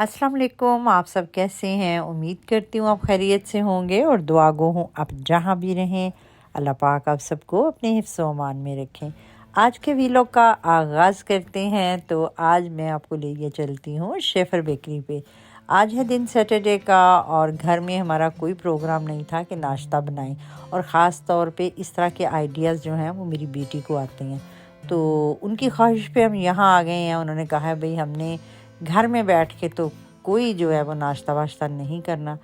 अस्सलाम वालेकुम। आप सब कैसे हैं? उम्मीद करती हूँ आप खैरियत से होंगे और दुआ गो हूँ आप जहाँ भी रहें अल्लाह पाक आप सबको अपने हिफ्ज़ व अमान में रखें। आज के वीलॉग का आगाज़ करते हैं। तो आज मैं आपको लेके चलती हूँ शेफ़र बेकरी पे। आज है दिन सैटरडे का और घर में हमारा कोई प्रोग्राम नहीं था कि नाश्ता बनाएं, और ख़ास तौर पे इस तरह के आइडियाज़ जो हैं वो मेरी बेटी को आते हैं। तो उनकी ख्वाहिश पे हम यहाँ आ गए हैं। उन्होंने कहा है भाई हमने घर में बैठ के तो कोई जो है वो नाश्ता वाश्ता नहीं करना,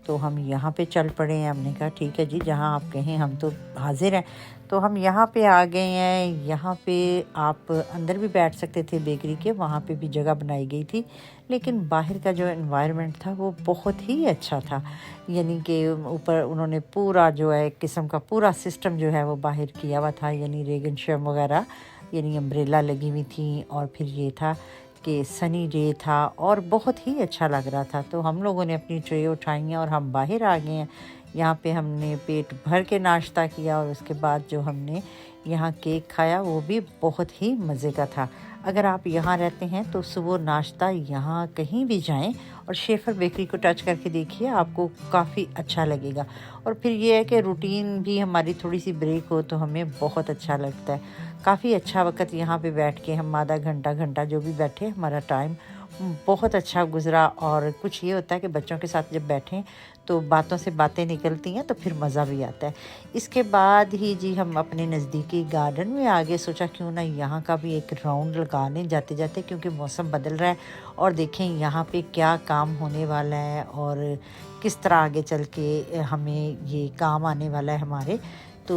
तो हम यहाँ पे चल पड़े हैं। हमने कहा ठीक है जी, जहाँ आप कहें हम तो हाजिर हैं। तो हम यहाँ पे आ गए हैं। यहाँ पे आप अंदर भी बैठ सकते थे बेकरी के, वहाँ पे भी जगह बनाई गई थी, लेकिन बाहर का जो एनवायरनमेंट था वो बहुत ही अच्छा था। यानी कि ऊपर उन्होंने पूरा जो है एक किस्म का पूरा सिस्टम जो है वो बाहर किया हुआ था, यानी रेगन शम वगैरह, यानी अम्ब्रेला लगी हुई थी, और फिर ये था कि सनी डे था और बहुत ही अच्छा लग रहा था। तो हम लोगों ने अपनी ट्रे उठाई हैं और हम बाहर आ गए हैं। यहाँ पे हमने पेट भर के नाश्ता किया और उसके बाद जो हमने यहाँ केक खाया वो भी बहुत ही मज़े का था। अगर आप यहाँ रहते हैं तो सुबह नाश्ता यहाँ कहीं भी जाएं और शेफ़र बेकरी को टच करके देखिए, आपको काफ़ी अच्छा लगेगा। और फिर ये है कि रूटीन भी हमारी थोड़ी सी ब्रेक हो तो हमें बहुत अच्छा लगता है। काफ़ी अच्छा वक्त यहाँ पे बैठ के हम आधा घंटा घंटा जो भी बैठे हमारा टाइम बहुत अच्छा गुज़रा। और कुछ ये होता है कि बच्चों के साथ जब बैठें तो बातों से बातें निकलती हैं तो फिर मज़ा भी आता है। इसके बाद ही जी हम अपने नज़दीकी गार्डन में आगे सोचा क्यों ना यहाँ का भी एक राउंड लगा लें जाते जाते, क्योंकि मौसम बदल रहा है और देखें यहाँ पे क्या काम होने वाला है और किस तरह आगे चल के हमें ये काम आने वाला है हमारे। तो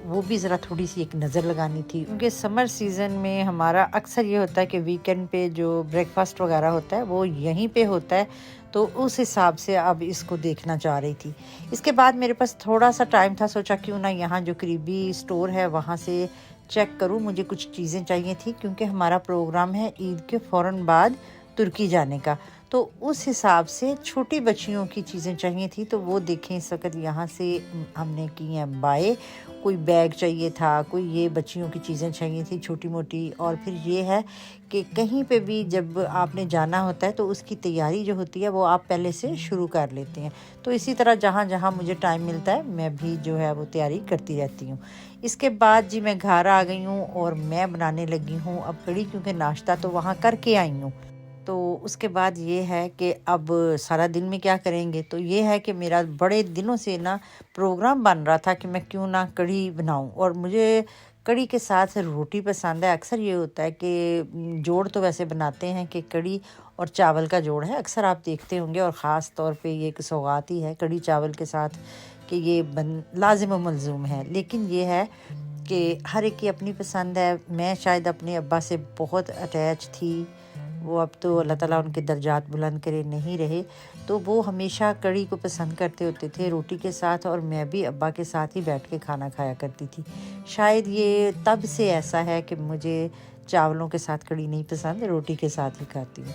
वो भी ज़रा थोड़ी सी एक नज़र लगानी थी, क्योंकि समर सीज़न में हमारा अक्सर ये होता है कि वीकेंड पे जो ब्रेकफास्ट वगैरह होता है वो यहीं पे होता है। तो उस हिसाब से अब इसको देखना चाह रही थी। इसके बाद मेरे पास थोड़ा सा टाइम था, सोचा क्यों ना यहाँ जो करीबी स्टोर है वहाँ से चेक करूँ। मुझे कुछ चीज़ें चाहिए थी क्योंकि हमारा प्रोग्राम है ईद के फ़ौरन बाद तुर्की जाने का। तो उस हिसाब से छोटी बच्चियों की चीज़ें चाहिए थी, तो वो देखें इस वक्त यहाँ से हमने की हैं बाय। कोई बैग चाहिए था, कोई ये बच्चियों की चीज़ें चाहिए थी छोटी मोटी। और फिर ये है कि कहीं पे भी जब आपने जाना होता है तो उसकी तैयारी जो होती है वो आप पहले से शुरू कर लेते हैं। तो इसी तरह जहाँ जहाँ मुझे टाइम मिलता है मैं भी जो है वो तैयारी करती रहती हूँ। इसके बाद जी मैं घर आ गई हूँ और मैं बनाने लगी हूँ अब कड़ी, क्योंकि नाश्ता तो वहाँ करके आई हूँ। तो उसके बाद ये है कि अब सारा दिन में क्या करेंगे, तो ये है कि मेरा बड़े दिनों से ना प्रोग्राम बन रहा था कि मैं क्यों ना कढ़ी बनाऊं। और मुझे कढ़ी के साथ रोटी पसंद है। अक्सर ये होता है कि जोड़ तो वैसे बनाते हैं कि कढ़ी और चावल का जोड़ है, अक्सर आप देखते होंगे, और ख़ास तौर पे ये एक सौगात ही है कढ़ी चावल के साथ कि ये लाजिम व मलजूम है। लेकिन ये है कि हर एक की अपनी पसंद है। मैं शायद अपने अब्बा से बहुत अटैच थी, वो अब तो अल्लाह ताला उनके दर्जात बुलंद करे नहीं रहे। तो वो हमेशा कढ़ी को पसंद करते होते थे रोटी के साथ, और मैं भी अब्बा के साथ ही बैठ के खाना खाया करती थी। शायद ये तब से ऐसा है कि मुझे चावलों के साथ कढ़ी नहीं पसंद, रोटी के साथ ही खाती हूँ।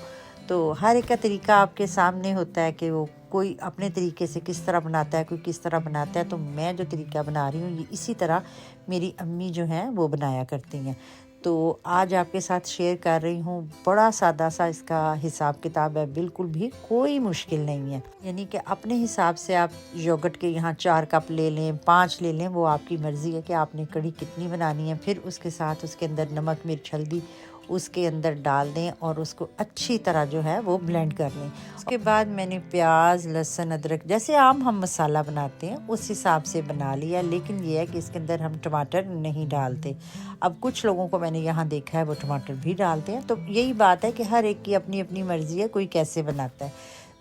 तो हर एक का तरीका आपके सामने होता है कि वो कोई अपने तरीके से किस तरह बनाता है, कोई किस तरह बनाता है। तो मैं जो तरीका बना रही हूँ ये इसी तरह मेरी अम्मी जो हैं वो बनाया करती हैं। तो आज आपके साथ शेयर कर रही हूँ। बड़ा सादा सा इसका हिसाब किताब है, बिल्कुल भी कोई मुश्किल नहीं है। यानी कि अपने हिसाब से आप योगर्ट के यहाँ 4 कप ले लें, 5 ले लें, वो आपकी मर्ज़ी है कि आपने कढ़ी कितनी बनानी है। फिर उसके साथ उसके अंदर नमक मिर्च हल्दी उसके अंदर डाल दें और उसको अच्छी तरह जो है वो ब्लेंड कर लें। उसके बाद मैंने प्याज लहसुन अदरक जैसे आम हम मसाला बनाते हैं उस हिसाब से बना लिया, लेकिन ये है कि इसके अंदर हम टमाटर नहीं डालते। अब कुछ लोगों को मैंने यहाँ देखा है वो टमाटर भी डालते हैं। तो यही बात है कि हर एक की अपनी अपनी मर्ज़ी है, कोई कैसे बनाता है।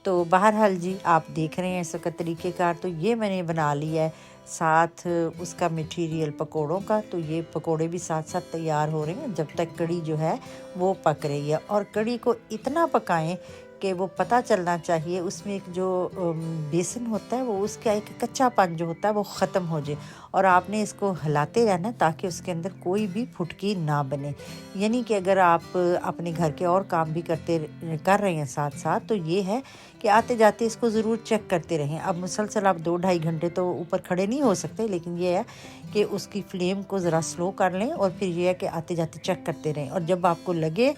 तो बहरहाल जी आप देख रहे हैं इस वक्त तरीक़ेकार। तो ये मैंने बना लिया है, साथ उसका मटेरियल पकोड़ों का। तो ये पकोड़े भी साथ साथ तैयार हो रहे हैं जब तक कढ़ी जो है वो पक रही है। और कढ़ी को इतना पकाएं कि वो पता चलना चाहिए उसमें एक जो बेसन होता है वो उसका एक कच्चापन जो होता है वो ख़त्म हो जाए। और आपने इसको हिलाते रहना ताकि उसके अंदर कोई भी फुटकी ना बने। यानी कि अगर आप अपने घर के और काम भी कर रहे हैं साथ साथ, तो ये है कि आते जाते इसको ज़रूर चेक करते रहें। अब मुसलसल आप 2-2.5 घंटे तो ऊपर खड़े नहीं हो सकते, लेकिन ये है कि उसकी फ्लेम को ज़रा स्लो कर लें और फिर ये है कि आते जाते चेक करते रहें। और जब आपको लगे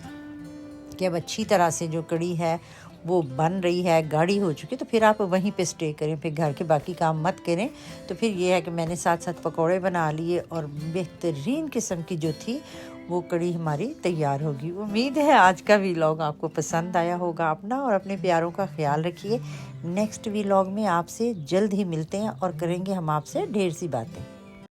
कि अब अच्छी तरह से जो कढ़ी है वो बन रही है, गाढ़ी हो चुकी है, तो फिर आप वहीं पे स्टे करें, फिर घर के बाकी काम मत करें। तो फिर ये है कि मैंने साथ साथ पकौड़े बना लिए और बेहतरीन किस्म की जो थी वो कड़ी हमारी तैयार होगी। उम्मीद है आज का व्लॉग आपको पसंद आया होगा। अपना और अपने प्यारों का ख्याल रखिए। नेक्स्ट व्लॉग में आपसे जल्द ही मिलते हैं और करेंगे हम आपसे ढेर सी बातें।